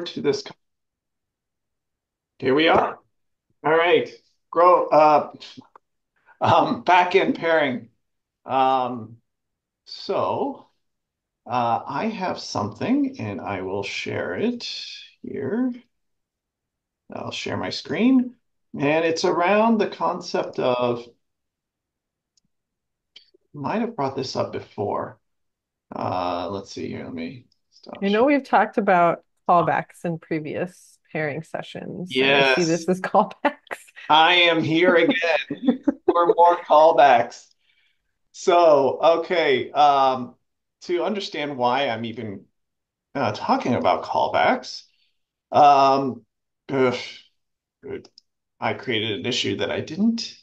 To this. Here we are. All right. Grow back-end pairing. Um, so I have something and I will share it here. I'll share my screen. And it's around the concept of, might have brought this up before. Let's see here. Let me stop I know sharing. we've talked about callbacks in previous pairing sessions, and I see Yes, this as callbacks. I am here again for more callbacks. So, okay, to understand why I'm even talking about callbacks, um, ugh, I created an issue that I didn't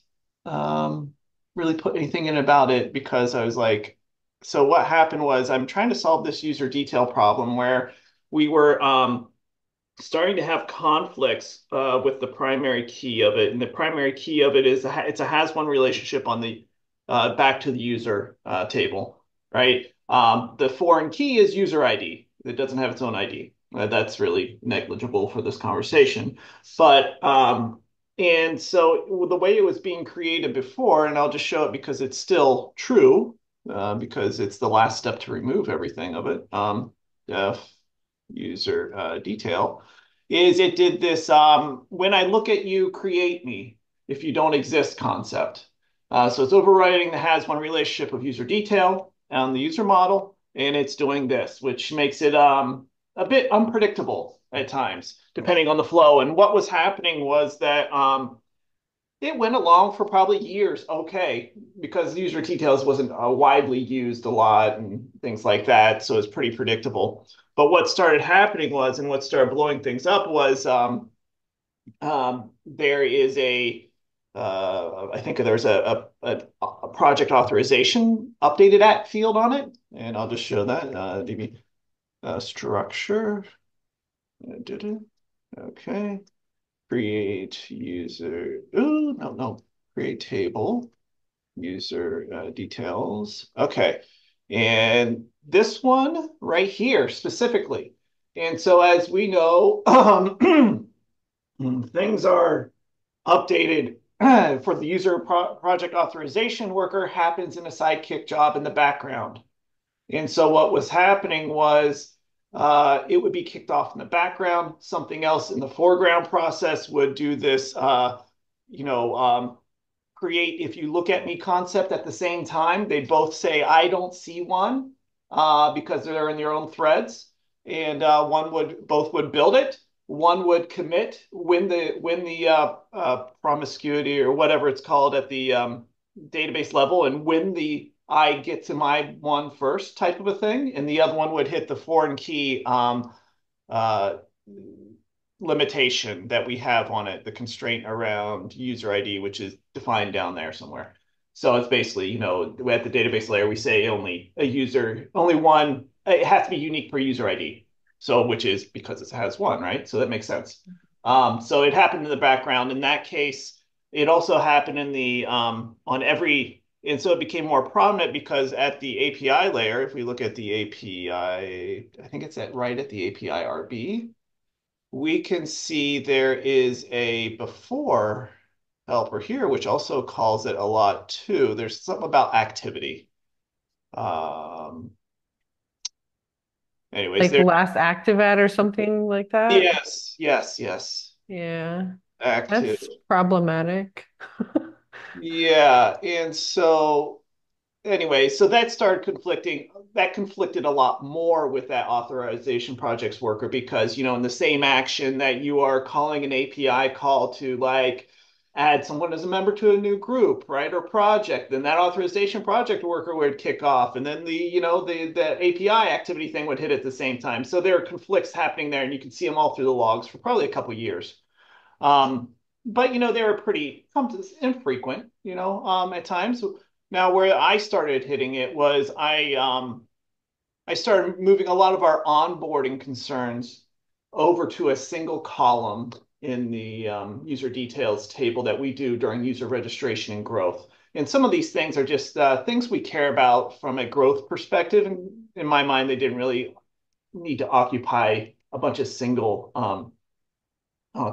um, really put anything in about it because I was like, so what happened was I'm trying to solve this user detail problem where we were starting to have conflicts with the primary key of it. And the primary key of it is it's a has one relationship on the back to the user table, right? The foreign key is user ID. It doesn't have its own ID. That's really negligible for this conversation. But and so the way it was being created before, and I'll just show it because it's still true, because it's the last step to remove everything of it. Def user detail is it did this when I look at you, create me if you don't exist concept. So it's overriding the has one relationship of user detail on the user model, and it's doing this, which makes it a bit unpredictable at times, depending on the flow. And what was happening was that it went along for probably years, okay, because user details wasn't widely used a lot and things like that, so it's pretty predictable. But what started happening was, and what started blowing things up was, there is I think there's a project authorization updated at field on it, and I'll just show that DB structure. Okay, create user. Oh no no, create table user details. Okay. And this one right here specifically. And so as we know, things are updated for the user project authorization worker happens in a sidekick job in the background. And so what was happening was it would be kicked off in the background. Something else in the foreground process would do this, you know, create if you look at me concept at the same time. They both say I don't see one because they're in their own threads, and one would both would build it. One would commit when the promiscuity or whatever it's called at the database level, and when the I get to my one first type of a thing, and the other one would hit the foreign key uh, limitation that we have on it, the constraint around user ID, which is defined down there somewhere. So it's basically, at the database layer, we say only a user, only one, it has to be unique per user ID. So, which is because it has one, right? So that makes sense. So it happened in the background. In that case, it also happened in the, on every, and so it became more prominent because at the API layer, if we look at the API, I think it's right at the API RB, we can see there is a before helper here, which also calls it a lot too. There's something about activity. Um, anyways, Like there. last active at or something like that. Yes, yes, yes. Yeah, Active. that's problematic. Yeah, and so anyway, so that started conflicting. That conflicted a lot more with that authorization projects worker because, in the same action that you are calling an API call to like add someone as a member to a new group, right? Or project, then that authorization project worker would kick off. And then the API activity thing would hit at the same time. So there are conflicts happening there, and you can see them all through the logs for probably a couple of years. But they were pretty infrequent, at times. Now, where I started hitting it was I started moving a lot of our onboarding concerns over to a single column in the user details table that we do during user registration and growth. And some of these things are just things we care about from a growth perspective. And in my mind, they didn't really need to occupy a bunch of single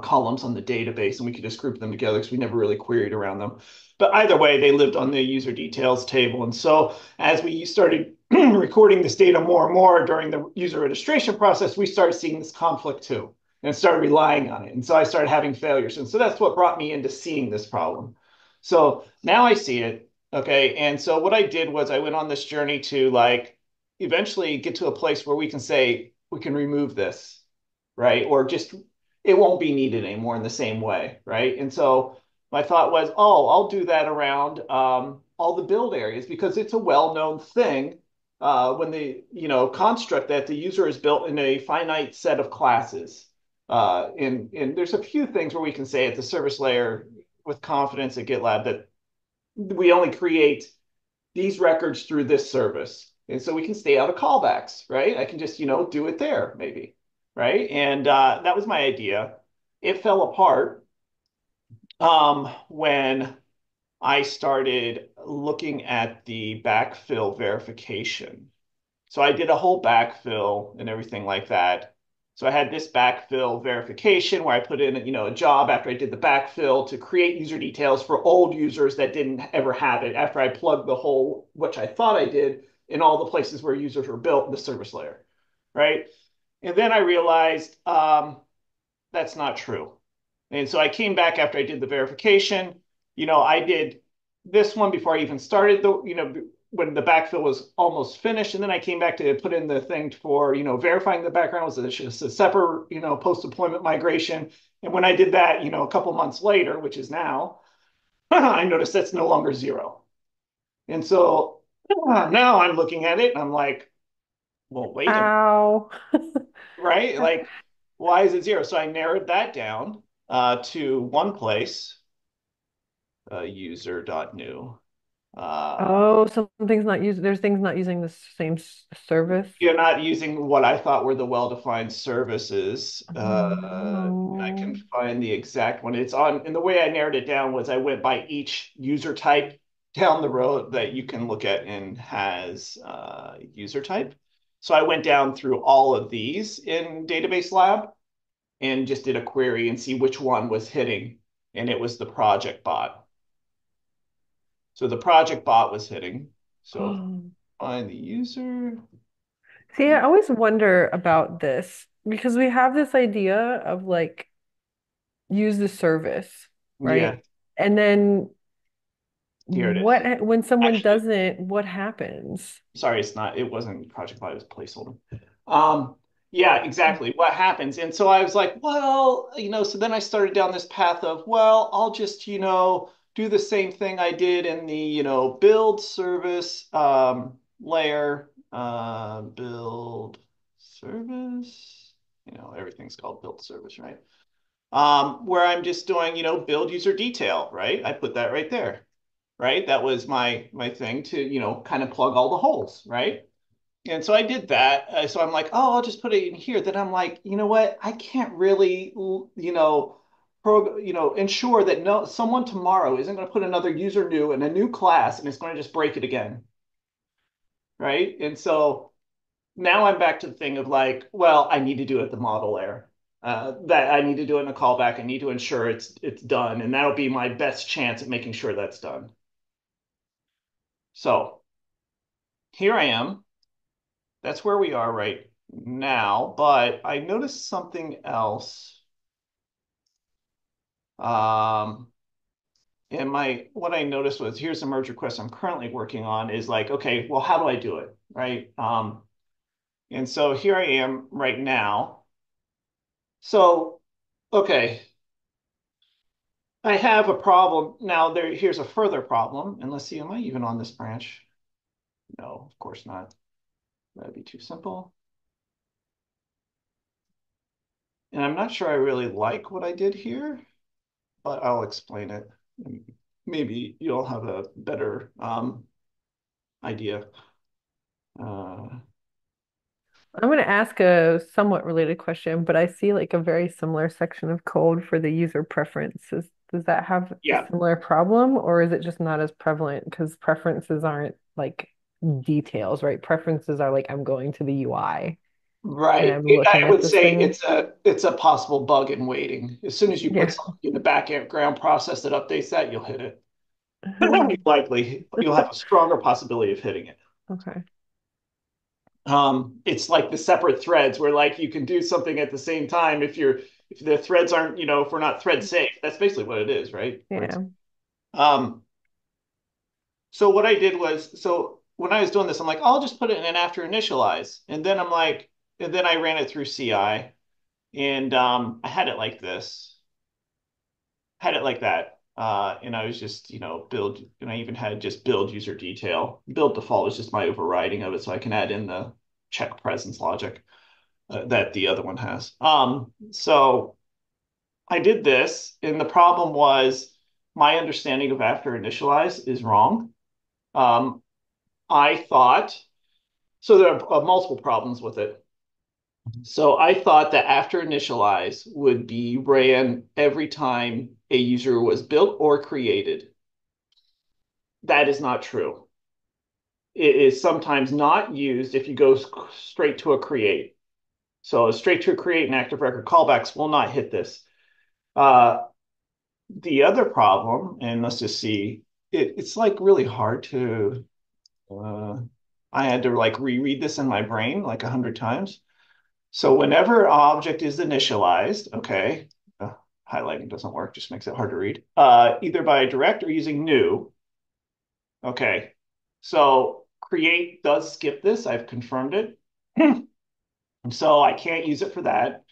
columns on the database, and we could just group them together because we never really queried around them. But either way, they lived on the user details table. And so as we started recording this data more and more during the user registration process, we started seeing this conflict too and started relying on it. And so I started having failures. And so that's what brought me into seeing this problem. So now I see it. Okay. And so what I did was I went on this journey to like eventually get to a place where we can say, we can remove this, right? Or just it won't be needed anymore in the same way, right? And so my thought was, oh, I'll do that around all the build areas because it's a well-known thing when the construct that the user is built in a finite set of classes. And there's a few things where we can say at the service layer with confidence at GitLab that we only create these records through this service. And so we can stay out of callbacks, right? I can just, do it there maybe, right? And that was my idea. It fell apart when I started looking at the backfill verification. So I did a whole backfill and everything like that. So I had this backfill verification where I put in, a job after I did the backfill to create user details for old users that didn't ever have it after I plugged the hole, which I thought I did, in all the places where users were built in the service layer, right? And then I realized that's not true. And so I came back after I did the verification. I did this one before I even started when the backfill was almost finished. And then I came back to put in the thing for, verifying the background was just a separate, post-deployment migration. And when I did that, a couple months later, which is now, I noticed that's no longer zero. And so now I'm looking at it and I'm like, well, wait a minute, Ow. right? Like, why is it zero? So I narrowed that down to one place, user.new. Oh, something's not using, there's things not using the same service. You're not using what I thought were the well-defined services. Oh I can no. find the exact one. It's on, and the way I narrowed it down was I went by each user type down the road that you can look at and has user type. So I went down through all of these in Database Lab and just did a query and see which one was hitting. And it was the project bot. So the project bot was hitting. So find the user. See, I always wonder about this because we have this idea of like use the service, Yeah, right? And then here it is. when someone Actually, doesn't, what happens? sorry, it wasn't Project Bot, it was placeholder. Um, yeah, exactly. What happens? And so I was like, well, so then I started down this path of, well, I'll just, do the same thing I did in the, build service layer, build service, everything's called build service, right? Where I'm just doing, build user detail, right? I put that right there, right? That was my thing to, kind of plug all the holes, right? And so I did that. So I'm like, oh, I'll just put it in here. Then I'm like, you know what? I can't really, ensure that no someone tomorrow isn't going to put another user new in a new class and it's going to just break it again, right? And so now I'm back to the thing of like, well, I need to do it at the model layer. That I need to do it in a callback. I need to ensure it's done, and that'll be my best chance at making sure that's done. So here I am. That's where we are right now. But I noticed something else. Um, and what I noticed was here's a merge request I'm currently working on is like, okay, well, how do I do it? Right. And so here I am right now. So, okay, I have a problem. Now here's a further problem. And let's see, am I even on this branch? No, of course not. That'd be too simple. And I'm not sure I really like what I did here, but I'll explain it. Maybe you'll have a better idea. Uh, I'm going to ask a somewhat related question, but I see like a very similar section of code for the user preferences. Does that have a yeah, similar problem, or is it just not as prevalent because preferences aren't like details, right? Preferences are like I'm going to the UI. and Right. I'm looking I at would this say thing. it's a possible bug in waiting. As soon as you put Yeah. something in the background process that updates that, you'll hit it. Likely, you'll have a stronger possibility of hitting it. Okay. It's like the separate threads where like you can do something at the same time if the threads aren't, if we're not thread safe, that's basically what it is, right? Where it's Yeah. um so what I did was so when I was doing this, I'm like, I'll just put it in an after initialize. And then I ran it through CI and I had it like this, had it like that. And I was just, build, and I even had just build user detail. Build default is just my overriding of it, so I can add in the check presence logic that the other one has. So I did this, and the problem was my understanding of after initialize is wrong. Um, I thought so. There are multiple problems with it. So I thought that after initialize would be ran every time a user was built or created. That is not true. It is sometimes not used if you go straight to a create. So straight to a create and active record callbacks will not hit this. Uh, the other problem, and let's just see, it's like really hard to. Uh, I had to like reread this in my brain like 100 times. So whenever object is initialized, okay, highlighting doesn't work, just makes it hard to read. Either by direct or using new. Okay, so create does skip this. I've confirmed it. So I can't use it for that.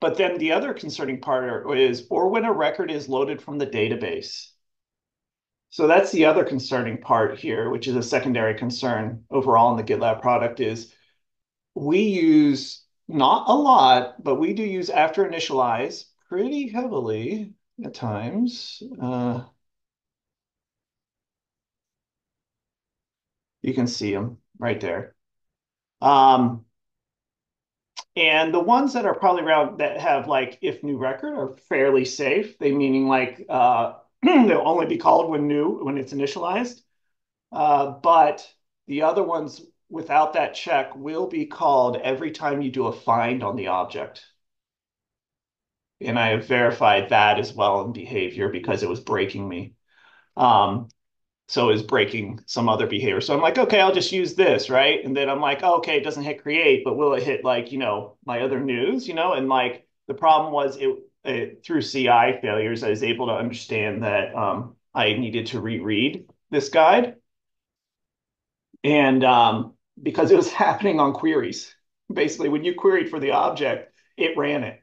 But then the other concerning part is, or when a record is loaded from the database. So that's the other concerning part here, which is a secondary concern overall in the GitLab product is we use not a lot, but we do use after initialize pretty heavily at times. You can see them right there. Um, and the ones that are probably around that have like if new record are fairly safe. They meaning like they'll only be called when it's initialized. But the other ones without that check will be called every time you do a find on the object. And I have verified that as well in behavior because it was breaking me. Um, so is breaking some other behavior. So I'm like, okay, I'll just use this, right? And then I'm like, oh, okay, it doesn't hit create, but will it hit like, my other news, And like the problem was it through CI failures, I was able to understand that I needed to reread this guide. And because it was happening on queries. Basically, when you queried for the object, it ran it.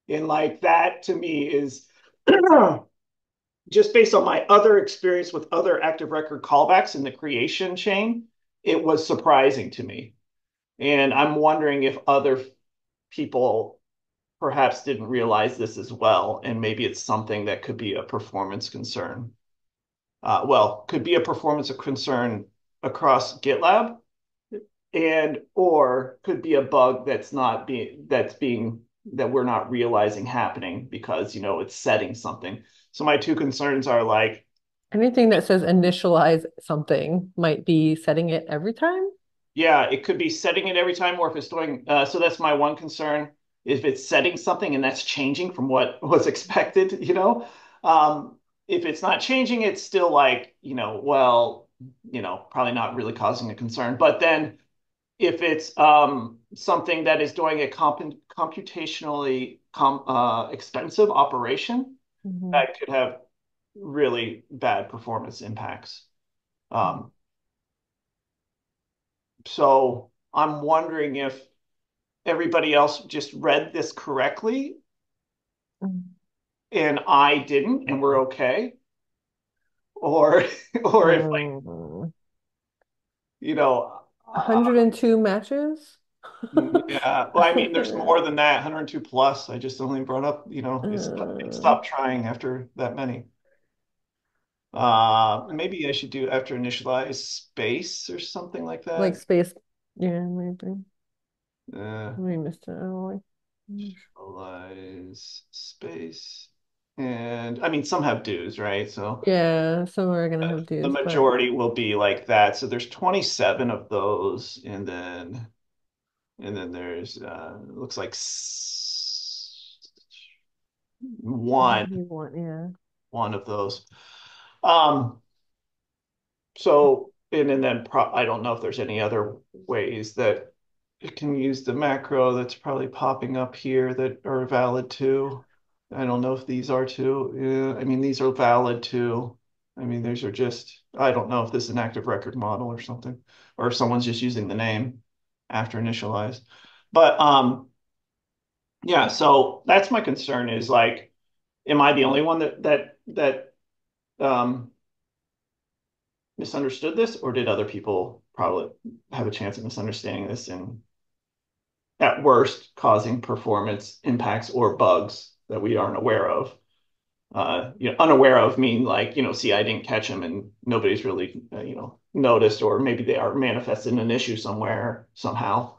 And like that to me is just based on my other experience with other active record callbacks in the creation chain, it was surprising to me. And I'm wondering if other people perhaps didn't realize this as well. And maybe it's something that could be a performance concern. Could be a performance concern across GitLab and or could be a bug that we're not realizing happening because it's setting something. So my two concerns are like, Anything that says initialize something might be setting it every time. yeah, it could be setting it every time, or if it's doing. So that's my one concern. If it's setting something and that's changing from what was expected, if it's not changing, it's still like, probably not really causing a concern. But then if it's something that is doing a computationally expensive operation, Mhm. that could have really bad performance impacts. Um, so I'm wondering if everybody else just read this correctly Mhm. and I didn't, and we're okay, or or if like Mm. you know. 102 matches? Yeah, well, I mean, there's more than that, 102 plus. I just only brought up, it Uh, stopped trying after that many. Maybe I should do after initialize space or something like like that. space. Yeah, maybe. Uh, We missed it. Oh, like, initialize space. And I mean, some have dues, right? So yeah, some are gonna have the dues, but majority will be like that. So there's 27 of those. And then and then there's looks like one Maybe one, yeah. one of those. Um, so and then I don't know if there's any other ways that it can use the macro that's probably popping up here that are valid too. I don't know if these are too. Yeah, I mean, these are valid too. I mean, these are just, I don't know if this is an active record model or something, or if someone's just using the name after initialize. But yeah, so that's my concern is like, am I the only one that um misunderstood this, or did other people probably have a chance of misunderstanding this and at worst causing performance impacts or bugs that we aren't aware of? Unaware of mean like, see, I didn't catch them and nobody's really, noticed, or maybe they are manifested in an issue somewhere somehow.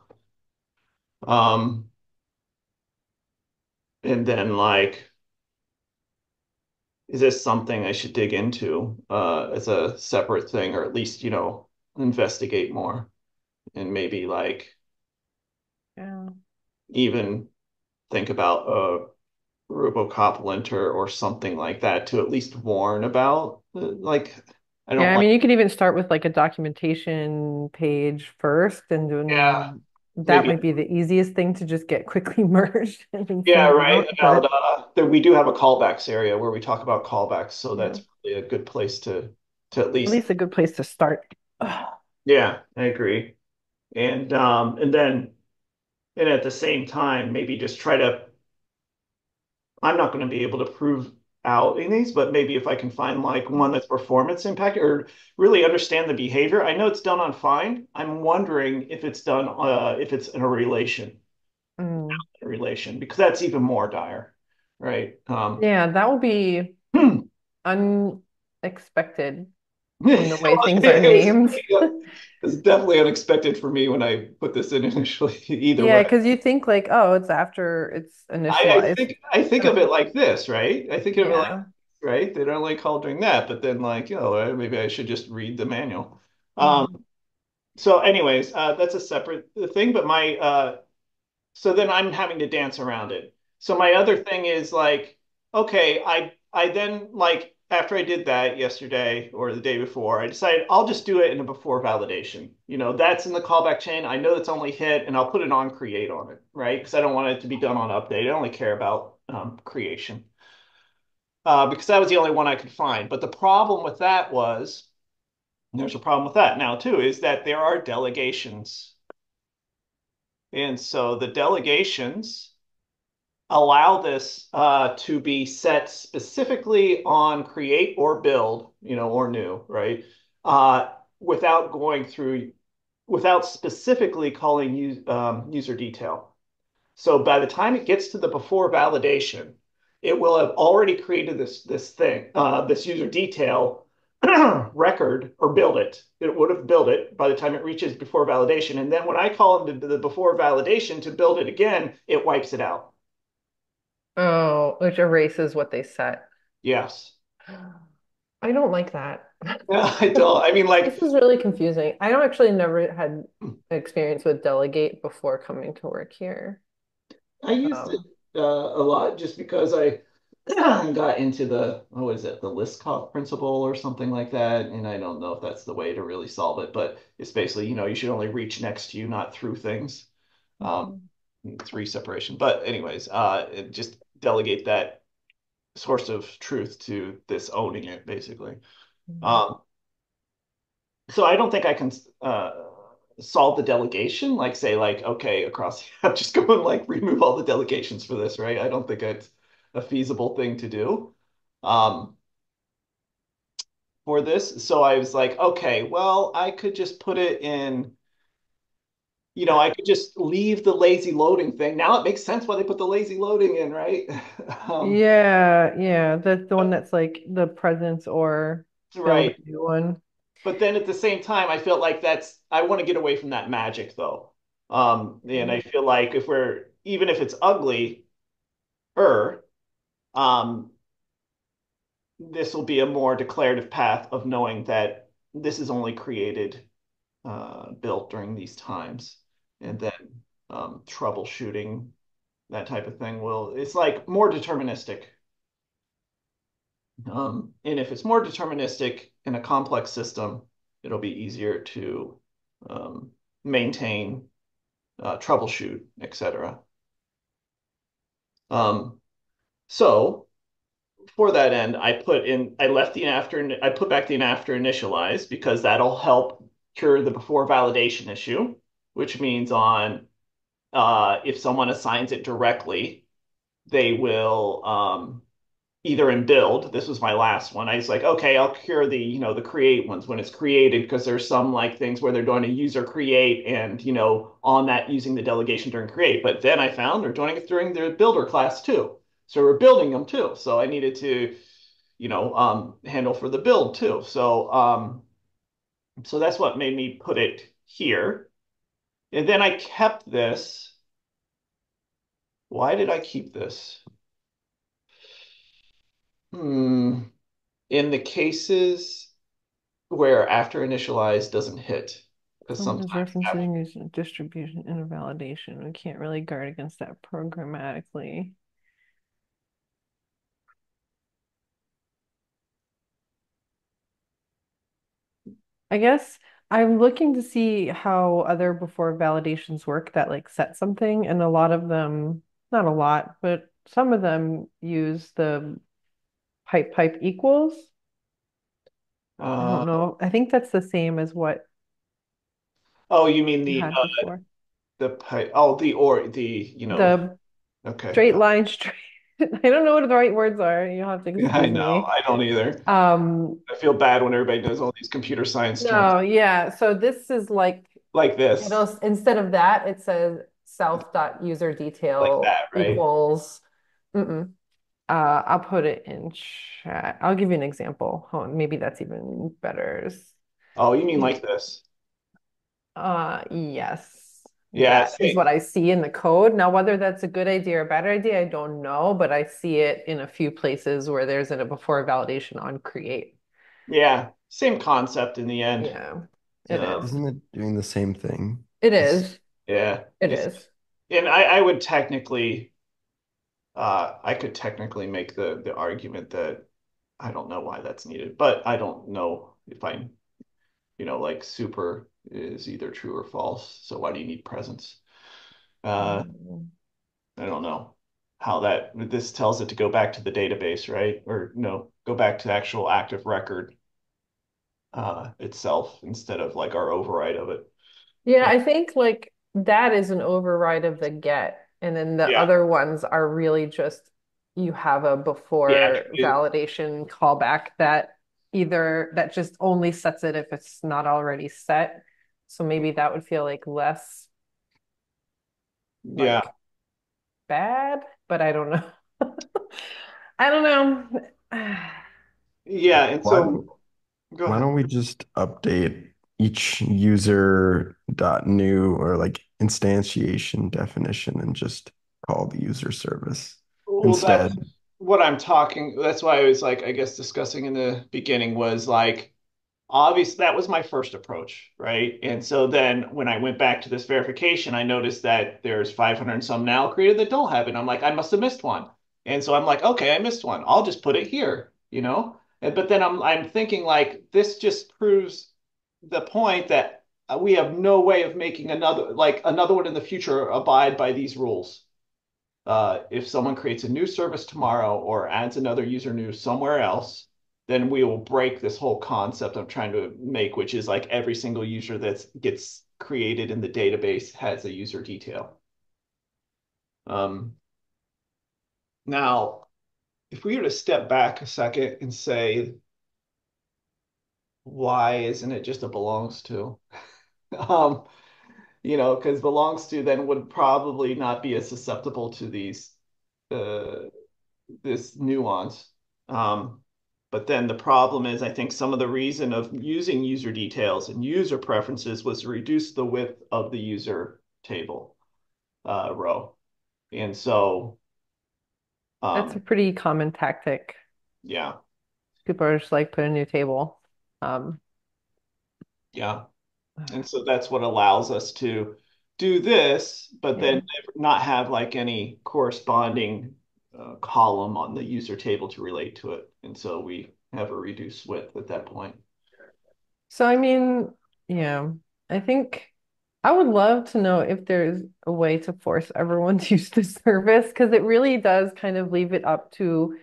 Um, and then like, is this something I should dig into as a separate thing, or at least, investigate more and maybe like Yeah. even think about a RoboCop linter or something like that to at least warn about. Like, I Yeah, don't I like, mean, you could even start with like a documentation page first, and yeah, then that maybe, might be the easiest thing to just get quickly merged and yeah, send right. out. About But that we do have a callbacks area where we talk about callbacks, so yeah, that's probably a good place to at at least, least a good place to start. Ugh. yeah, I agree. And then and at the same time, maybe just try to, I'm not going to be able to prove out in these, but maybe if I can find like one that's performance impact or really understand the behavior. I know it's done on find. I'm wondering if it's done if it's in Mm. a relation, because that's even more dire, right? Yeah, that would be Well, unexpected in the way things are it was named. it was definitely unexpected for me when I put this in initially, either Yeah, way. because you think like, oh, it's after it's I initialized. think I think And of it like this, right? I think of it like, yeah. right? They don't like call doing that, but then like, maybe I should just read the manual. Um, Mhm. so anyways, that's a separate thing, but my so then I'm having to dance around it. So my other thing is like, okay, I then like after I did that yesterday or the day before, I decided I'll just do it in a before validation. That's in the callback chain. I know it's only hit, and I'll put an on create on it, right? Because I don't want it to be done on update. I only care about creation because that was the only one I could find. But the problem with that was, and there's a problem with that now too, is that there are delegations, and so the delegations allow this to be set specifically on create or build, or new, right? Uh, without going through, without specifically calling user detail. So by the time it gets to the before validation, it will have already created this thing, this user detail record or build it. It would have built it by the time it reaches before validation. And then when I call into the before validation to build it again, it wipes it out. Oh, which erases what they set. Yes. I don't like that. Yeah, I don't. I mean, This like, is really confusing. I don't actually never had experience with Delegate before coming to work here. I used it Um, a lot just because I got into what is it, the Liskov principle or something like that. And I don't know if that's the way to really solve it, but it's basically, you should only reach next to you, not through things. Um, mhm, three separation. But anyways, just delegate that source of truth to this owning it, basically. mhm. Um, so I don't think I can solve the delegation, like say like, okay, across the app, just go and like remove all the delegations for this, right? I don't think it's a feasible thing to do um, for this. So I was like, okay, well, I could just put it in, I could just leave the lazy loading thing. Now it makes sense why they put the lazy loading in, right? um, Yeah, yeah. That's the one that's like the presence or build right. a new one. But then at the same time, I felt like I want to get away from that magic though. And I feel like if we're, even if it's ugly, um, this will be a more declarative path of knowing that this is only created, built during these times. And then troubleshooting, that type of thing will, it's like more deterministic. And if it's more deterministic in a complex system, it'll be easier to um, maintain, troubleshoot, etc. Um, so for that end, I put back the after initialize because that'll help cure the before validation issue, which means on if someone assigns it directly, they will either in build. This was my last one. I was like, okay, I'll cure the create ones when it's created because there's some like things where they're doing a user create and on that using the delegation during create. But then I found they're doing it during the builder class too. So we're building them too. So I needed to handle for the build too. So that's what made me put it here. And then I kept this. Why did I keep this? Hmm. In the cases where after initialize doesn't hit, because Someone is sometimes after, referencing using distribution and a validation. We can't really guard against that programmatically. I guess I'm looking to see how other before validations work that like set something, and a lot of them, not a lot, but some of them use the pipe equals. I uh, don't know. I think that's the same as what oh, you mean you had before. the The okay. straight line straight. I don't know what the right words are. You'll have to Yeah, I excuse know. me. I don't either. Um, I feel bad when everybody knows all these computer science terms no, yeah. So this is like like this, it'll instead of that, it says like self.userdetail that, right? equals. Mm-mm. I'll put it in chat. I'll give you an example. Hold on, maybe that's even better. Oh, you mean like this? Yes, Yeah, that is same. what I see in the code. Now, whether that's a good idea or a bad idea, I don't know, but I see it in a few places where there's a before validation on create. Yeah, same concept in the end. Yeah, it Um, is. Isn't it doing the same thing? It Just is. yeah, It it's is. and I would technically, I could technically make the argument that I don't know why that's needed, but I don't know if I'm, like super is either true or false. So why do you need presence? Uh, Mm. I don't know how this tells it to go back to the database, right? Or no, go back to the actual active record itself instead of like our override of it. Yeah, Uh, I think like that is an override of the get. And then the yeah, other ones are really just you have a the before attribute. validation callback that either that just only sets it if it's not already set. So maybe that would feel like less Yeah, like bad, but I don't know. I don't know. yeah, and why so don't go why ahead. don't we just update each user dot new or like instantiation definition and just call the user service Well, that's instead? what I'm talking. That's why I was like, I guess discussing in the beginning was like obviously that was my first approach, right? And so then when I went back to this verification, I noticed that there's 500 and some now created that don't have it. I'm like, I must have missed one. And so I'm like, okay, I missed one. I'll just put it here. But then I'm thinking like this just proves the point that we have no way of making another one in the future abide by these rules. If someone creates a new service tomorrow or adds another user new somewhere else, then we will break this whole concept I'm trying to make, which is like every single user that gets created in the database has a user detail. Um, Now, if we were to step back a second and say, why isn't it just a belongs to? Um, because belongs to then would probably not be as susceptible to uh, this nuance. Um, but then the problem is, I think some of the reason of using user details and user preferences was to reduce the width of the user table row. And so, That's a um, pretty common tactic. yeah, People are just like put a new table. Um, yeah. And so that's what allows us to do this, but then Yeah. not have like any corresponding column on the user table to relate to it. And so we have a reduced width at that point. So I mean, yeah, I think I would love to know if there's a way to force everyone to use the service because it really does kind of leave it up to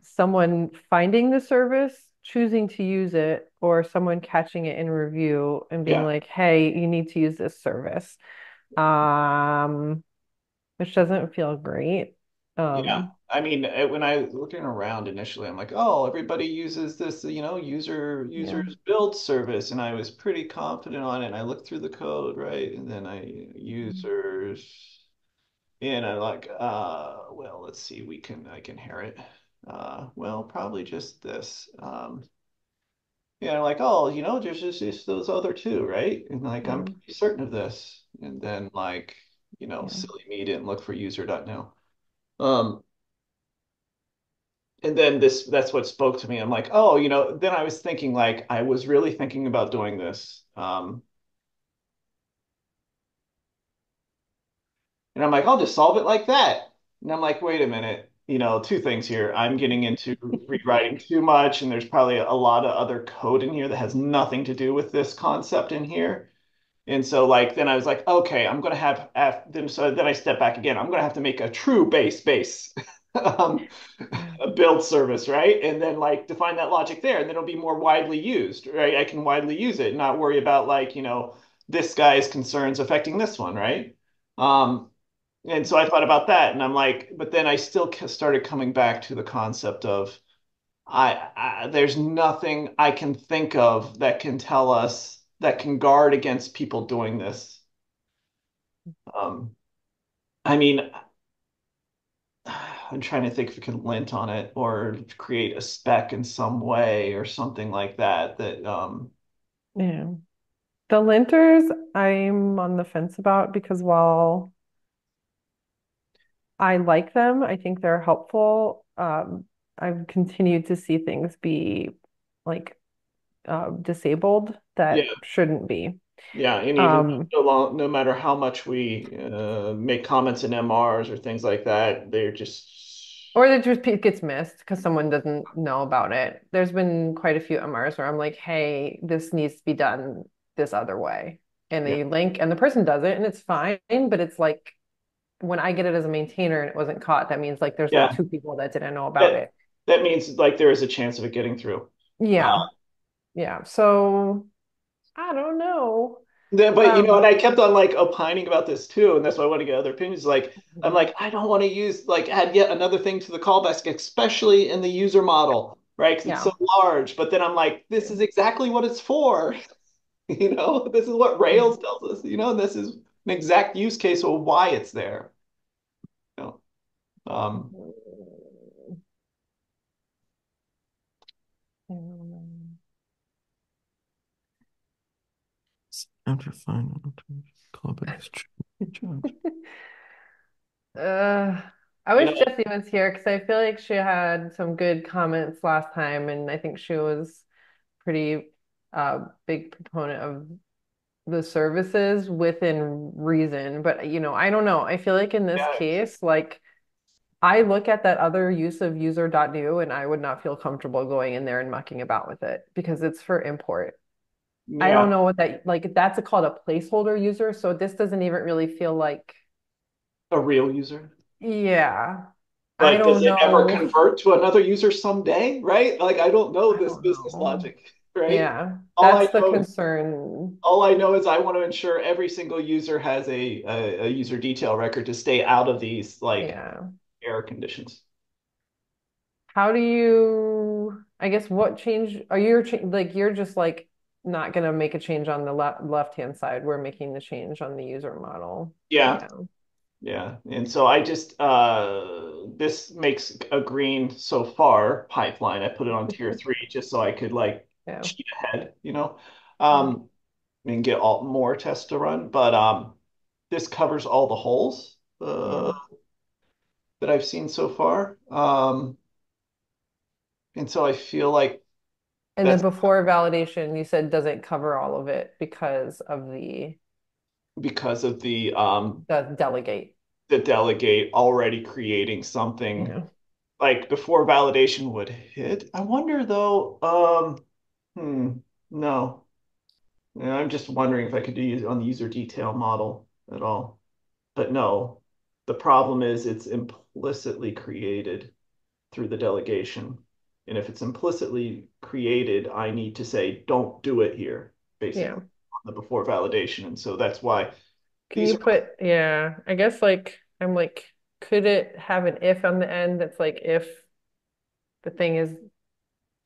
someone finding the service, choosing to use it, or someone catching it in review and being Yeah. like, "Hey, you need to use this service." Um, which doesn't feel great. Yeah. Um, I mean, when I was looking around initially, I'm like, oh, everybody uses this, yeah. users build service, and I was pretty confident on it. And I looked through the code, right, and then I users, and I like, well, let's see, I can hear it. Well, probably just this. Yeah, like, oh, there's just those other two, right? And like, I'm Yeah. pretty certain of this. And then like, Yeah. silly me didn't look for user.now. Um, and then that's what spoke to me. I'm like, oh, then I was thinking like I was really thinking about doing this. And I'm like, I'll just solve it like that. And I'm like, wait a minute, two things here. I'm getting into rewriting too much, and there's probably a lot of other code in here that has nothing to do with this concept in here. And so like then I was like, okay, I'm gonna then I step back again. I'm gonna have to make a true base um, Yeah. a build service, right? And then like define that logic there, and then it'll be more widely used, right? I can widely use it, and not worry about like, this guy's concerns affecting this one, right? Um, and so I thought about that, and I'm like, but then I still started coming back to the concept of there's nothing I can think of that can tell us that can guard against people doing this. Um, I mean, I'm trying to think if we can lint on it or create a spec in some way or something like that. Yeah. The linters, I'm on the fence about because while I like them, I think they're helpful. I've continued to see things be like disabled Yeah, that shouldn't be. yeah, and even Um, no matter how much we make comments in MRs or things like that, they're just or that just gets missed because someone doesn't know about it. There's been quite a few MRs where I'm like, hey, this needs to be done this other way. And yeah, they link and the person does it and it's fine, but it's like when I get it as a maintainer and it wasn't caught, that means like there's like yeah. two people that didn't know about That it. that means like there is a chance of it getting through. Yeah. Yeah. So I don't know. But and Um, I kept on like opining about this too, and that's why I want to get other opinions. Like, I'm like, I don't want to use like add yet another thing to the callbacks, especially in the user model, right? Because it's yeah. so large. But then I'm like, this is exactly what it's for. This is what Rails tells us, and this is an exact use case of why it's there. You know? Um, After final callbacks judge. Uh, I you wish know, Jessie was here because I feel like she had some good comments last time, and I think she was pretty big proponent of the services within reason. But I don't know. I feel like in this yeah, case, like I look at that other use of user.new and I would not feel comfortable going in there and mucking about with it because it's for import. I yeah, don't know what that like that's called a placeholder user, so this doesn't even really feel like a real user. yeah. I But does don't it ever know. convert to another user someday, right? Like I don't know I this don't business know. logic, right? Yeah, All I that's the know is concern. all I know is I want to ensure every single user has a user detail record to stay out of these like Yeah. error conditions. How do you, I guess, what change are you like you're just like not gonna make a change on the left-hand side. We're making the change on the user model. Yeah, Yeah. yeah. And so I just this makes a green so far pipeline. I put it on tier 3 just so I could like Yeah. cheat ahead, Yeah. um, and get all more tests to run. But this covers all the holes Yeah. that I've seen so far. And so I feel like And then that's before validation, you said doesn't cover all of it because of the because of The delegate. the delegate already creating something Yeah. like before validation would hit. I wonder though, no. Yeah, I'm just wondering if I could do on the user detail model at all. But no, the problem is it's implicitly created through the delegation. And if it's implicitly created, I need to say, don't do it here, Yeah. basically, on the before validation. And so that's why Can these you are, put, yeah, I guess like I'm like, could it have an if on the end that's like if the thing is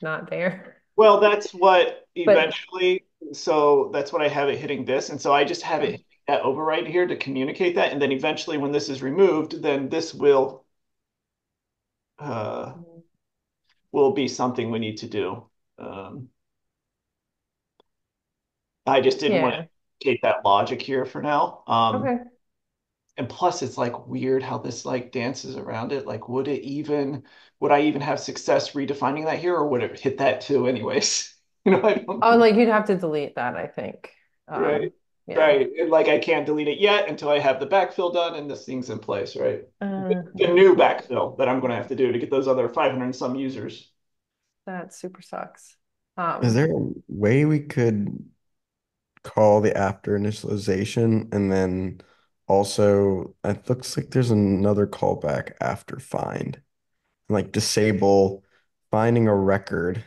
not there? well, that's what But eventually, so that's what I have it hitting this. And so I just have it yeah. hitting that override here to communicate that. And then eventually when this is removed, then this uh, will be something we need to do. Um, I just didn't want to Yeah. indicate that logic here for now. Okay. And plus, it's like weird how this like dances around it. Like, would I even have success redefining that here, or would it hit that too, anyways? I don't Oh, know. like you'd have to delete that, I think. Right. Yeah. Right. And like, I can't delete it yet until I have the backfill done and this thing's in place, right? The new Yeah. backfill that I'm going to have to do to get those other 500 and some users. That super sucks. Is Um, there a way we could call the after initialization and then also it looks like there's another callback after find, like disable finding a record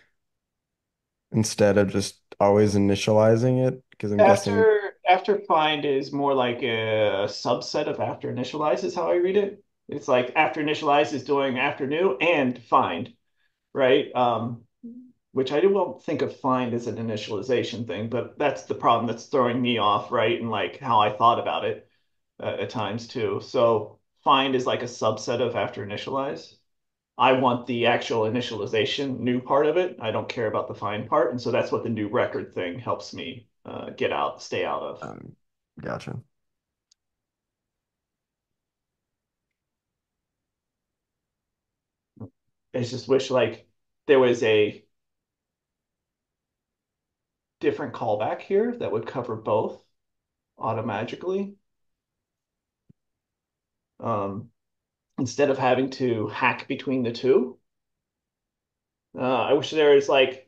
instead of just always initializing it because I'm guessing After find is more like a subset of after initialize is how I read it. It's like after initialize is doing after new and find, right? Which I won't think of find as an initialization thing, but that's the problem that's throwing me off, right? And like how I thought about it at times too. So find is like a subset of after initialize. I want the actual initialization new part of it. I don't care about the find part. And so that's what the new record thing helps me stay out of. gotcha. I just wish like there was a different callback here that would cover both automatically. Um, Instead of having to hack between the two. I wish there was like,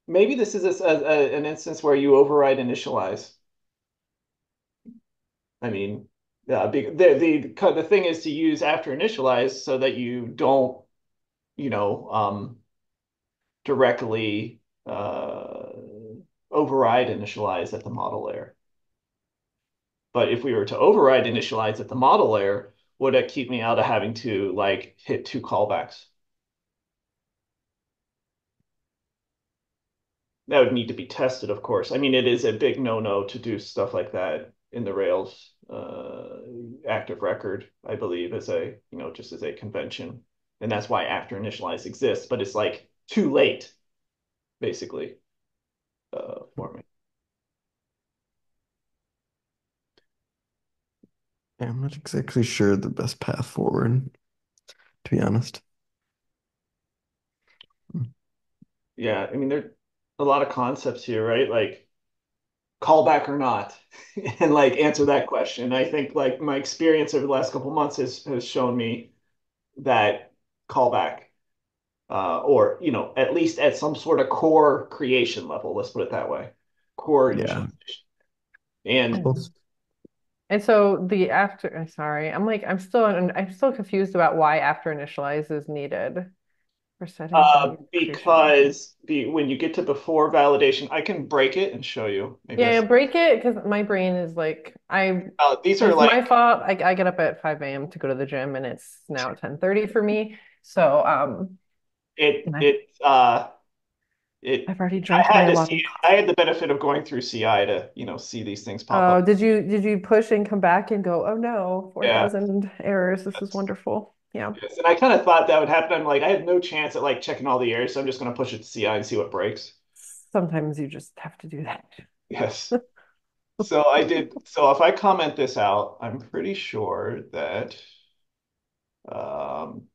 maybe this is an instance where you override initialize. I mean, the thing is to use after initialize so that you don't, you know, directly override initialize at the model layer. But if we were to override initialize at the model layer, would it keep me out of having to like hit two callbacks? That would need to be tested, of course. I mean, it is a big no-no to do stuff like that in the Rails active record, I believe, as just as a convention. And that's why after initialize exists, but it's like too late, basically, for me. Yeah, I'm not exactly sure the best path forward, to be honest. Yeah, I mean, there are a lot of concepts here, right? Like callback or not, and like answer that question. I think like my experience over the last couple of months has shown me that callback or at least at some sort of core creation level. Let's put it that way, core Yeah. initialization. And Close. and so the after, sorry, I'm still confused about why after initialize is needed for settings and user creation. when you get to before validation, I can break it and show you. Maybe Yeah, that's break it because my brain is like these are it's like my fault. I get up at 5 a.m. to go to the gym and it's now 10:30 for me. So it and it it. I've already I drank had my to see. water I coffee. had the benefit of going through CI to see these things pop Oh, up. did you push and come back and go, oh no, Yeah. 4,000 errors. This is Yes. wonderful. Yeah. Yes. And I kind of thought that would happen. I'm like, I have no chance at like checking all the errors, so I'm just going to push it to CI and see what breaks. Sometimes you just have to do that. Yes. So I did. So if I comment this out, I'm pretty sure that um,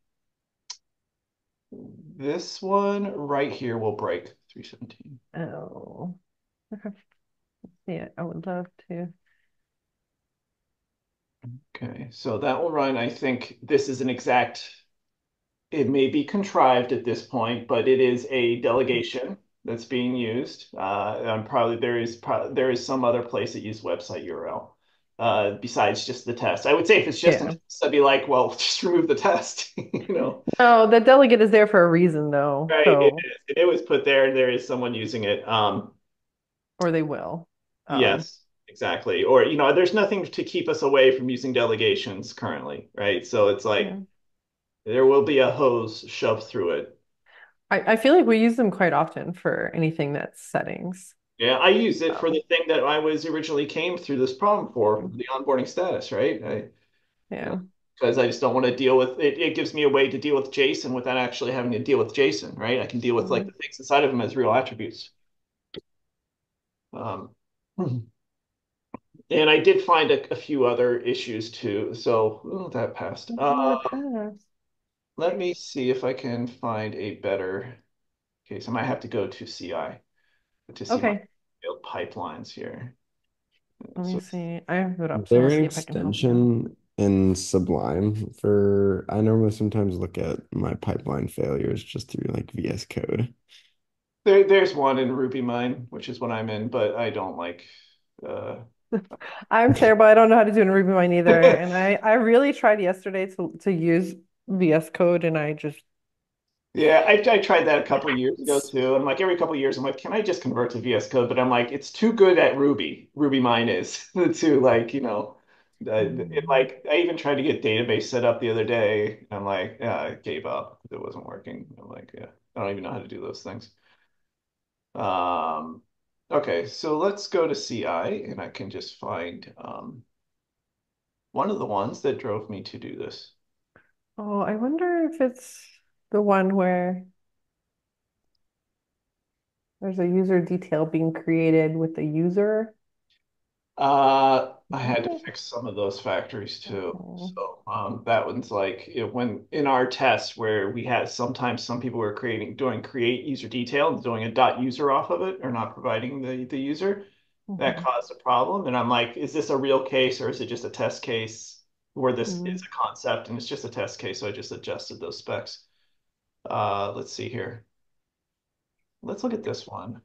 this one right here will break 317. Oh, okay. Yeah, I would love to. Okay, so that will run. I think this is an exact, it may be contrived at this point, but it is a delegation that's being used. And probably there is some other place that uses website URL besides just the test. I would say if it's just a Yeah. test, I'd be like, well, just remove the test, you know. No, the delegate is there for a reason though. Right, it So, is. It was put there, and there is someone using it. or they will. Um, Yes, exactly. Or, there's nothing to keep us away from using delegations currently, right? So it's like yeah. there will be a hose shoved through it. I feel like we use them quite often for anything that's settings. Yeah, I use it for Um, the thing that I was originally came through this problem for the onboarding status, right? yeah. Because I just don't want to deal with it. It gives me a way to deal with JSON without actually having to deal with JSON, right? I can deal with like Mm. the things inside of them as real attributes. Um, and I did find a few other issues too. So that passed. In the past. Let me see if I can find a better case. I might have to go to CI to see my Okay. build pipelines here. Let me So see. I have it Is up, so there I'll an see if I can help you. extension in Sublime for, I normally sometimes look at my pipeline failures just through like VS Code. there's one in RubyMine, which is what I'm in, but I don't like. Uh, I'm terrible. I don't know how to do an Ruby mine either. And I really tried yesterday to use VS Code and I just Yeah, I tried that a couple of years ago too. And like every couple of years, I'm like, can I just convert to VS Code? But I'm like, it's too good at Ruby. Ruby mine is too like, Mm. like I even tried to get database set up the other day. I'm like, yeah, I gave up. It wasn't working. I'm like, yeah, I don't even know how to do those things. Um, okay, so let's go to CI and I can just find one of the ones that drove me to do this. Oh, I wonder if it's the one where there's a user detail being created with the user. I had to fix some of those factories too. Okay. So that one's like when in our test where we had sometimes some people were doing create user detail and doing a dot user off of it or not providing the user, that Mhm. caused a problem. And I'm like, is this a real case or is it just a test case where this is Mm. a concept and it's just a test case? So I just adjusted those specs. Let's see here. Let's look at this one.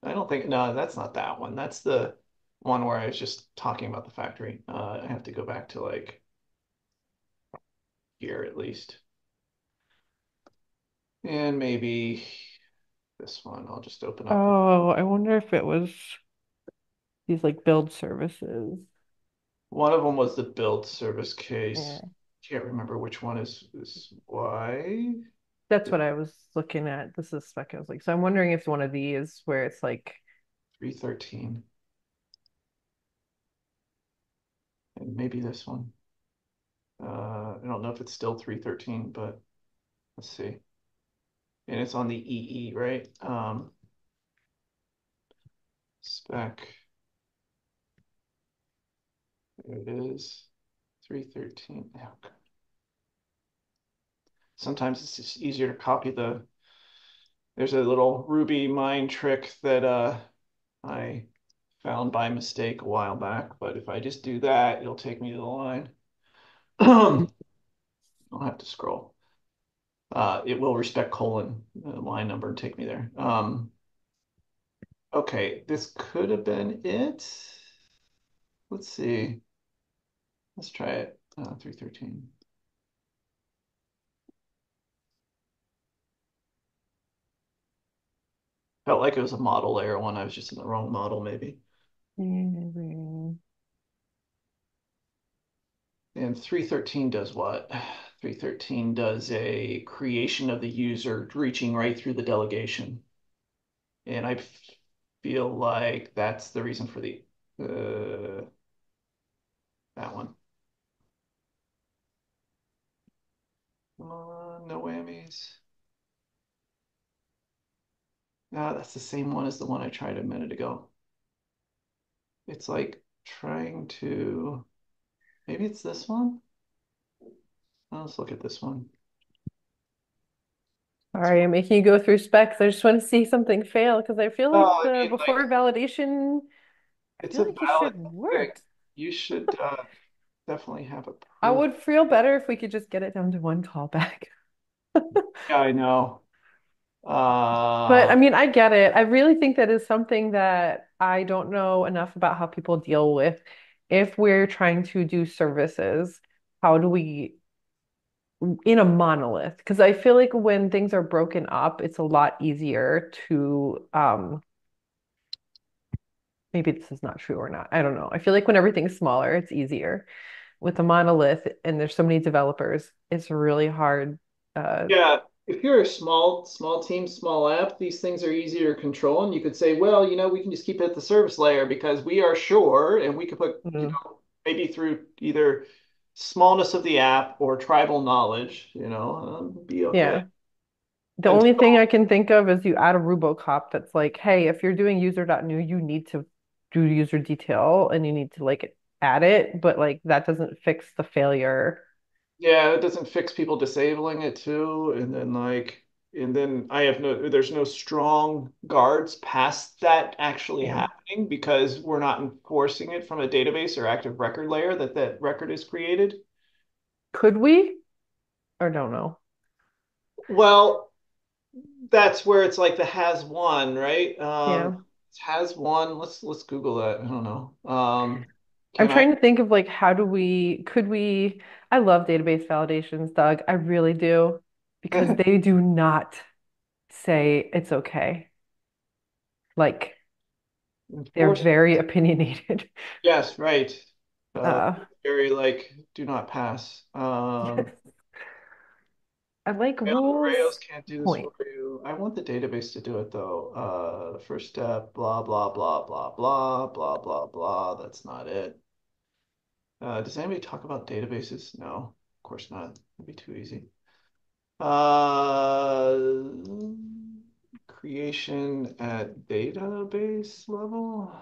I don't think, no, that's not that one. That's the one where I was just talking about the factory. I have to go back to like here at least. And maybe this one. I'll just open up. Oh, I wonder if it was these like build services. One of them was the build service case. Yeah. Can't remember which one is why. That's what I was looking at. This is spec. I was like, so I'm wondering if it's one of these where it's like, 313. And maybe this one. I don't know if it's still 313, but let's see. And it's on the EE, right? Spec. There it is. 313. Yeah. Sometimes it's just easier to copy there's a little Ruby mine trick that I found by mistake a while back, but if I just do that, it'll take me to the line. I'll have to scroll. It will respect colon line number and take me there. Okay, this could have been it. Let's see. Let's try it. 313. Felt like it was a model layer one. I was just in the wrong model, maybe. mm, And 313 does what? 313 does a creation of the user reaching right through the delegation. And I feel like that's the reason for the that one. Come on, no whammies. No, that's the same one as the one I tried a minute ago. It's like trying to, maybe it's this one. Let's look at this one. sorry, I'm making you go through specs. I just want to see something fail because I feel Oh, like I the mean, like before validation, I it's feel a like it should valid thing. work. You should. definitely have a I proof. would feel better if we could just get it down to one callback. Yeah, I know. But Uh, I mean, I get it. I really think that is something that I don't know enough about how people deal with. If we're trying to do services, how do we in a monolith? Because I feel like when things are broken up, it's a lot easier to maybe this is not true or not. I don't know. I feel like when everything's smaller, it's easier. With a monolith and there's so many developers, it's really hard. yeah, if you're a small team, small app, these things are easier to control, and you could say, well, we can just keep it at the service layer because we are sure, and we could put, Mhm. maybe through either smallness of the app or tribal knowledge, be okay. Yeah. The And only thing I can think of is you add a Rubocop that's like, hey, if you're doing user.new, you need to do user detail and you need to like add it, but like that doesn't fix the failure. yeah, it doesn't fix people disabling it too. And then there's no strong guards past that actually Yeah. happening because we're not enforcing it from a database or active record layer that record is created. Could we? Or don't know. Well, that's where it's like the has one, right? Yeah. Has one. Let's Google that. I don't know. I'm Can I? trying to think of like how do we could we I love database validations, Doug. I really do because they do not say it's okay. Like they're Enforce. very opinionated. Yes, right. Uh Very like do not pass. I like Rails rules. can't do this Point. for you. I want the database to do it though. First step, blah, blah, blah, blah, blah, blah, blah, blah. That's not it. Does anybody talk about databases? No, of course not. It'd be too easy. Uh, Creation at database level.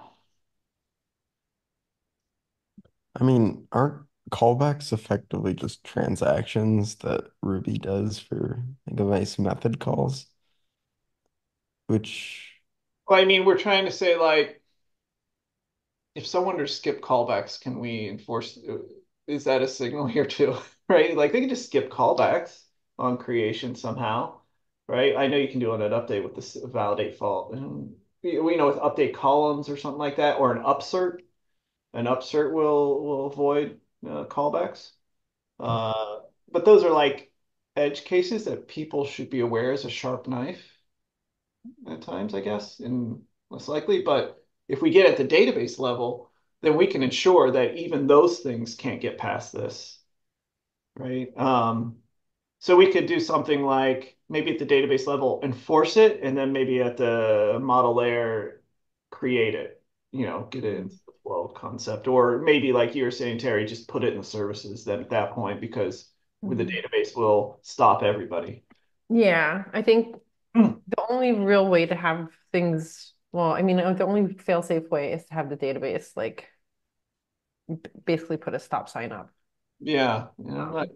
I mean, aren't callbacks effectively just transactions that Ruby does for like device method calls? Which, Well, I mean, we're trying to say like if someone were to skip callbacks, can we enforce? Is that a signal here too? Right? Like they can just skip callbacks on creation somehow, right? I know you can do it on an update with the validate fault, and we know with update columns or something like that, or an upsert. An upsert will avoid callbacks. Uh, but those are like edge cases that people should be aware as a sharp knife at times, I guess, and less likely. But if we get at the database level, then we can ensure that even those things can't get past this, right? So we could do something like maybe at the database level enforce it, and then maybe at the model layer create it, get it into the flow concept, or maybe like you were saying, Terry, just put it in the services then at that point because with the Mhm. database will stop everybody. Yeah, I think the only real way to have things, well, I mean, the only fail-safe way is to have the database like basically put a stop sign up. Yeah, Um, but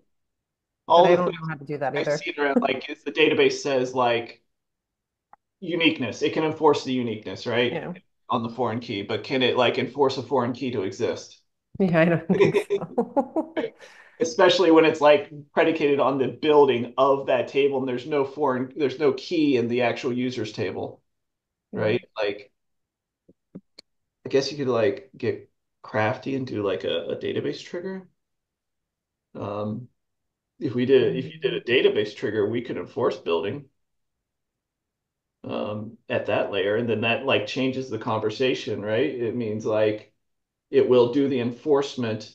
all I the don't things know how to do that I've either. seen around like is the database says like uniqueness. It can enforce the uniqueness, right? Yeah. On the foreign key, but can it like enforce a foreign key to exist? Yeah, I don't think so. Especially when it's like predicated on the building of that table and there's no key in the actual users table, Yeah. right? Like, I guess you could like get crafty and do like a database trigger. Um, if you did a Mhm. database trigger, we could enforce building at that layer, and then that like changes the conversation, right? It means like it will do the enforcement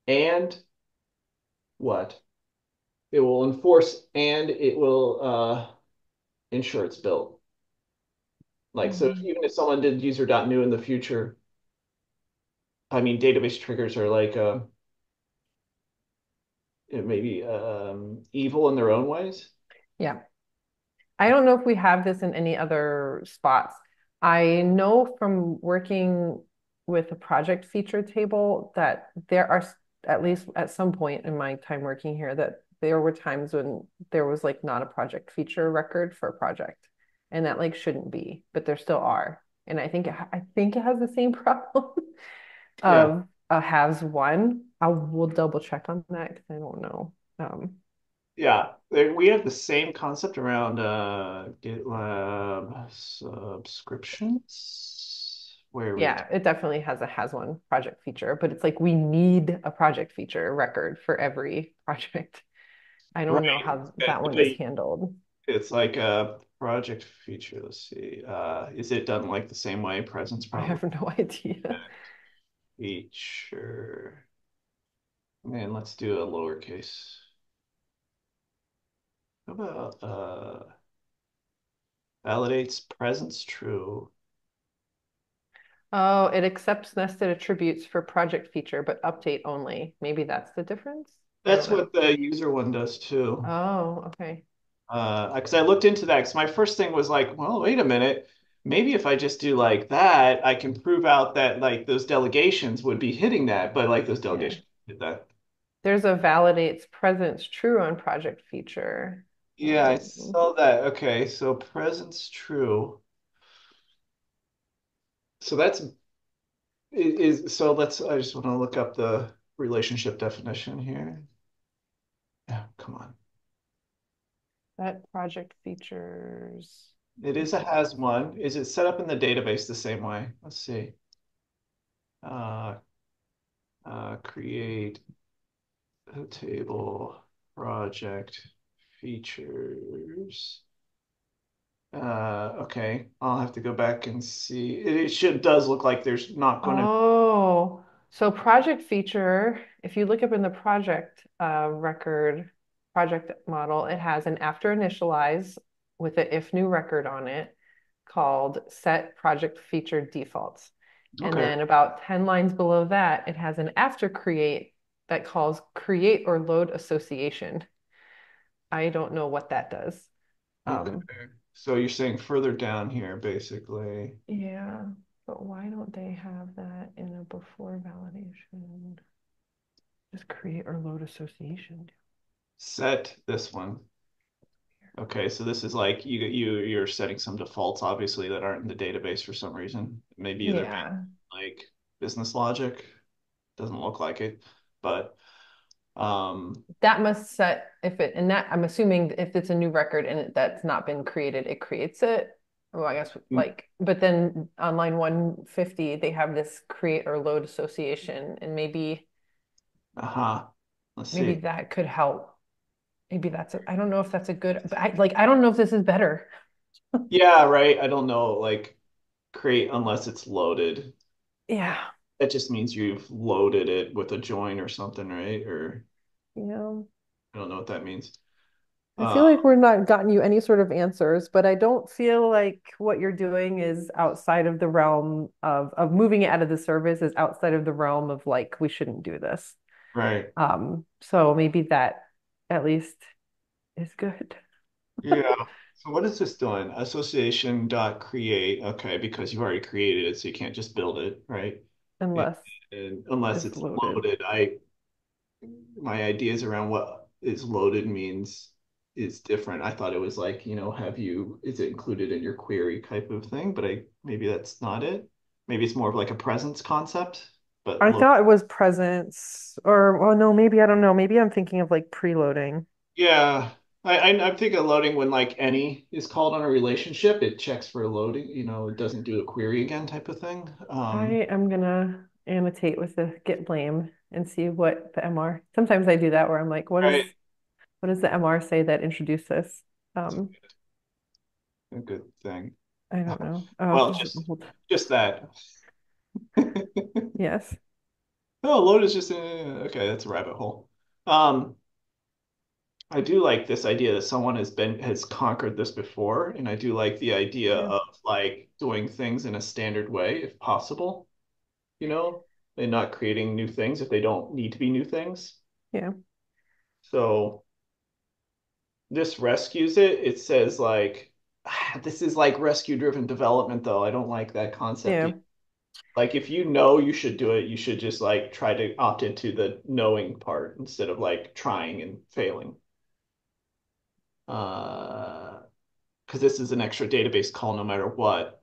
and what? It will enforce and it will ensure it's built. Like, so Mhm. even if someone did user.new in the future, I mean, database triggers are like maybe evil in their own ways. Yeah. I don't know if we have this in any other spots. I know from working with a project feature table that there are, at least at some point in my time working here, that there were times when there was like not a project feature record for a project. And that like shouldn't be, but there still are. And I think it has the same problem Yeah. of a has one. I will double check on that because I don't know. Yeah, we have the same concept around GitLab subscriptions where we Yeah, it definitely has one project feature, but it's like we need a project feature record for every project. I right. don't know how that one is But handled. it's like a project feature. Let's see. Is it done like the same way? Presence I probably have no idea. feature. Man, let's do a lowercase. How about validates presence true? Oh, it accepts nested attributes for project feature, but update only. Maybe that's the difference. I don't That's know. what the user one does too. Oh, okay. Because I looked into that because my first thing was like, well, wait a minute. Maybe if I just do like that, I can prove out that like those delegations would be hitting that, but like those Yeah. delegations did that. There's a validates presence true on project feature. Yeah, I saw that. Okay, so presence true. So that's is so let's I just want to look up the relationship definition here. Yeah, come on. That project features. It is a has one. Is it set up in the database the same way? Let's see. Uh, create a table project features. Okay, I'll have to go back and see. It should does look like there's not going to. Oh, so project feature, if you look up in the project record, project model, it has an after initialize with an if new record on it called set project feature defaults. And Okay, then about 10 lines below that, it has an after create that calls create or load association. I don't know what that does. okay. Um, So you're saying further down here, basically, yeah, but why don't they have that in a before validation? Just create or load association. set this one. Okay, so this is like you're setting some defaults obviously that aren't in the database for some reason. Maybe they're Yeah. like business logic. Doesn't look like it, but That must set if it and that I'm assuming if it's a new record and that's not been created, it creates it. Well, I guess like, but then on line 150, they have this create or load association, and uh-huh. Let's maybe see. that could help. Maybe I don't know if that's a good, but I don't know if this is better. Yeah, right. I don't know, like create unless it's loaded. Yeah. That just means you've loaded it with a join or something, right? Or You know. I don't know what that means. I Uh, feel like we're not gotten you any sort of answers, but I don't feel like what you're doing is outside of the realm of moving it out of the service is outside of the realm of like we shouldn't do this. right. So maybe that at least is good. Yeah. So what is this doing? Association dot create. Okay, because you've already created it, so you can't just build it, right? And, Unless and unless it's it's loaded. loaded, my ideas around what is loaded means is different. I thought it was like, is it included in your query type of thing, but maybe that's not it. Maybe it's more of like a presence concept, but I load. thought it was presence, or oh no, maybe I don't know. Maybe I'm thinking of like preloading. Yeah. I'm thinking of loading when like any is called on a relationship, it checks for loading, it doesn't do a query again type of thing. I am gonna annotate with the git blame and see what the MR. Sometimes I do that where I'm like, Right. what does the MR say that introduced this? That's Um, a good thing. I don't know. Oh, Well, this is old. just that. Yes. Oh, load is just okay, that's a rabbit hole. Um, I do like this idea that someone has conquered this before, and I do like the idea Yeah. of like doing things in a standard way if possible, you know, and not creating new things if they don't need to be new things. Yeah. So this rescues it. It says like this is like rescue driven development though. I don't like that concept. Yeah. Like if you know you should do it, you should just like try to opt into the knowing part instead of like trying and failing. Because this is an extra database call no matter what.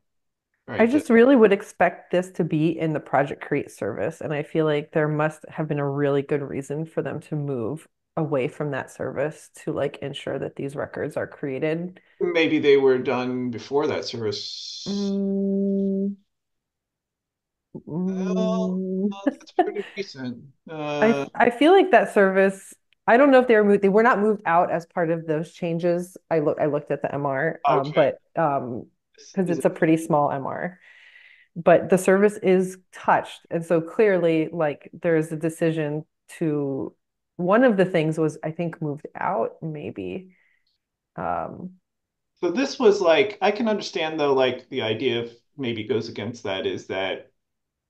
I right? just really would expect this to be in the project create service. And I feel like there must have been a really good reason for them to move away from that service to like ensure that these records are created. Maybe they were done before that service. Mm, Well, mm. that's pretty recent. I feel like that service, I don't know if they were not moved out as part of those changes. I looked at the MR, Okay. but because Is it's it, a pretty small MR. But the service is touched. And so clearly, like there's a decision to one of the things was I think moved out, maybe. Um, so this was like I can understand though, like the idea of maybe goes against that is that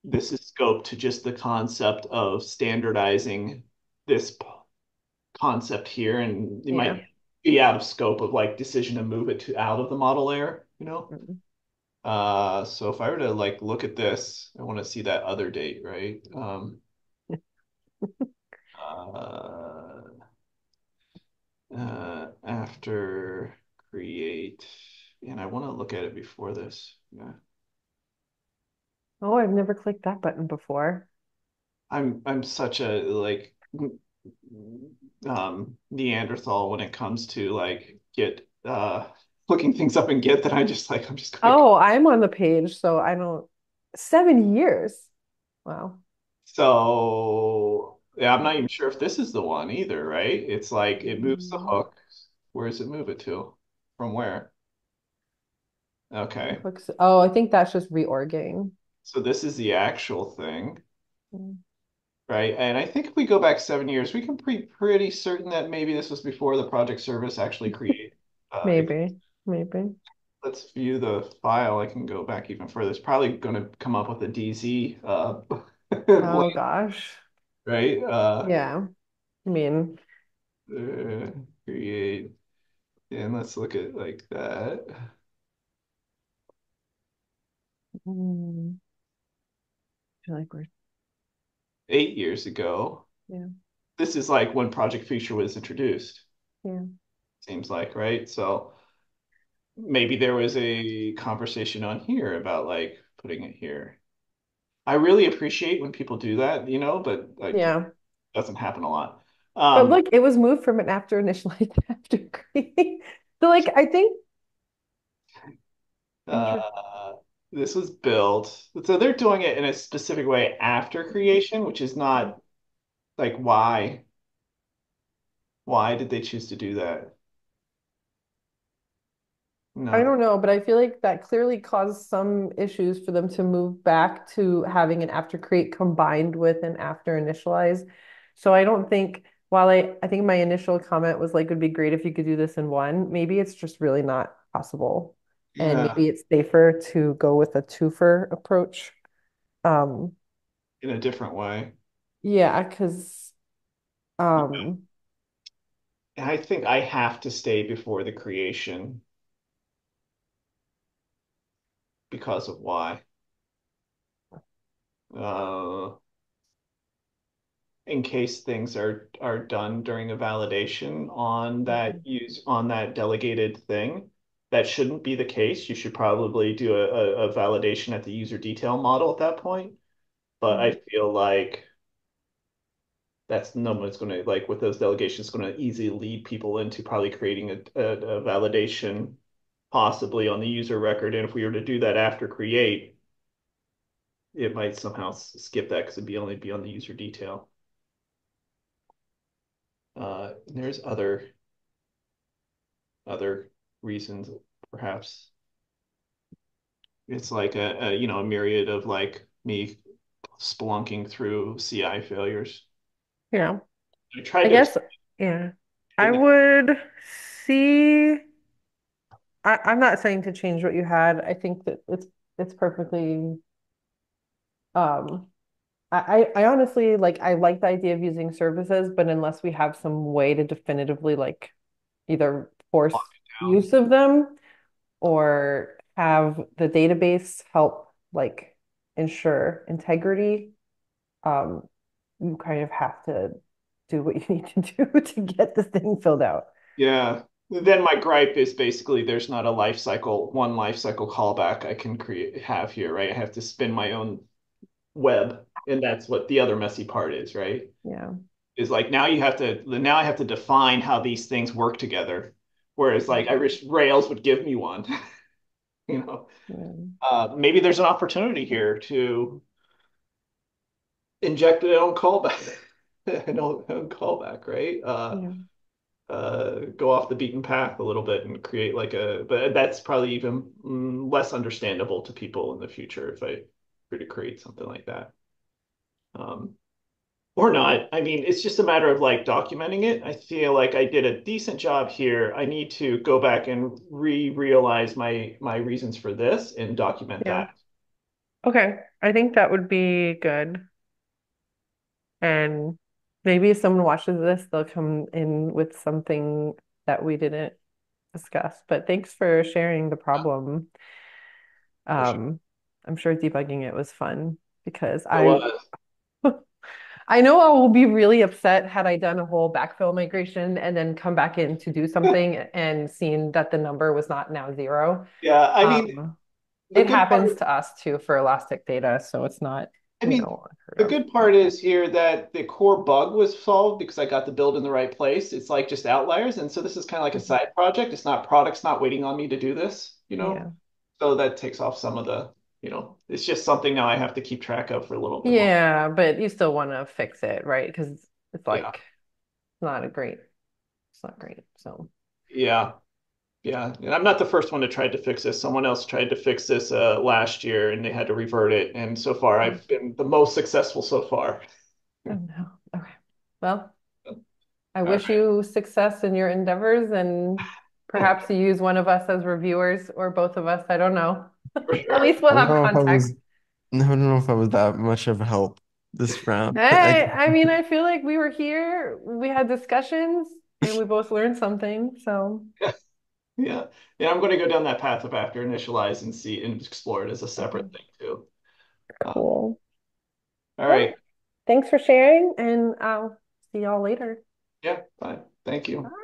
this is scoped to just the concept of standardizing this concept here, and it yeah. might be out of scope of like decision to move it to out of the model layer, you know? Mm. So if I were to like look at this, I want to see that other date, right? Uh, After create, and I want to look at it before this. Yeah. Oh, I've never clicked that button before. I'm such a like Neanderthal when it comes to like Git looking things up in Git that I'm just gonna Oh, I'm on the page, so I don't. 7 years. Wow. so yeah, I'm not even sure if this is the one either, right? It's like it moves the Mm, hook. Where does it move it to? From where? the Okay. hooks. Oh, I think that's just reorging. So this is the actual thing, Mm, right? And I think if we go back 7 years, we can be pretty certain that maybe this was before the project service actually created. It maybe, maybe. Let's view the file. I can go back even further. It's probably going to come up with a DZ Oh blank, gosh. right? Yeah. I mean, Uh, Create, and let's look at like that. I feel like we're 8 years ago. yeah, This is like when Project Future was introduced, yeah. seems like, right? So maybe there was a conversation on here about like putting it here. I really appreciate when people do that, but like it Yeah. doesn't happen a lot. But Um, look, it was moved from an after initialized to after create. So like I think interesting. Uh, this was built. So they're doing it in a specific way after creation, which is not like why. Why did they choose to do that? I No. don't know, but I feel like that clearly caused some issues for them to move back to having an after create combined with an after initialize. So I don't think while I think my initial comment was like it would be great if you could do this in one, maybe it's just really not possible. And Yeah, maybe it's safer to go with a twofer approach. Um, in a different way. yeah, because Yeah. um And I think I have to stay before the creation because of why. Uh, in case things are done during a validation on that delegated thing. That shouldn't be the case. You should probably do a validation at the user detail model at that point. But I feel like that's no one's going to like with those delegations going to easily lead people into probably creating a validation possibly on the user record. And if we were to do that after create, it might somehow skip that because it'd be only be on the user detail. There's other reasons, perhaps. It's like a myriad of like me splunking through CI failures. yeah. I tried I to guess explain yeah. it I in the would see I'm not saying to change what you had. I think that it's perfectly I honestly like I like the idea of using services, but unless we have some way to definitively like either force down. use of them or have the database help like ensure integrity, um, you kind of have to do what you need to do to get the thing filled out. Yeah. then my gripe is basically there's not a one life cycle callback I can have here, right? I have to spin my own web, and that's what the other messy part is, right? Yeah. Is like now I have to define how these things work together. Whereas like I wish Rails would give me one, you know. Yeah. Maybe there's an opportunity here to inject an own callback, an own callback, right? Yeah. Go off the beaten path a little bit and create but that's probably even less understandable to people in the future if I were to create something like that. Um, or not. I mean, it's just a matter of like documenting it. I feel like I did a decent job here. I need to go back and realize my reasons for this and document Yeah. that. Okay. I think that would be good. And maybe if someone watches this, they'll come in with something that we didn't discuss. But thanks for sharing the problem. For sure. Um, I'm sure debugging it was fun because It was. I know I will be really upset had I done a whole backfill migration and then come back in to do something and seen that the number was not now zero. Yeah, I mean, Um, the it good part happens to us too for elastic data, so it's not, I mean, unheard the of. good part is here that the core bug was solved because I got the build in the right place. It's like just outliers. And so this is kind of like a Mhm. side project. It's not products not waiting on me to do this, you know? Yeah. So that takes off some of it's just something now I have to keep track of for a little bit longer. Yeah, but you still want to fix it, right? Because it's Yeah. like not a great, it's not great. So, Yeah. Yeah. And I'm not the first one to try to fix this. Someone else tried to fix this last year and they had to revert it. And so far, oh I've been the most successful so far. no. Okay. Well, I All wish right. you success in your endeavors and perhaps you use one of us as reviewers or both of us. I don't know. For At sure. least we'll I don't have know if I context. was, no, I don't know if I was that much of help this round. Hey, I mean, I feel like we were here, we had discussions, and we both learned something. So, Yeah. Yeah, I'm going to go down that path of after initialize and see and explore it as a okay, separate thing too. Um, cool. all right. Well, thanks for sharing, and I'll see y'all later. Yeah, fine. Thank you. Bye.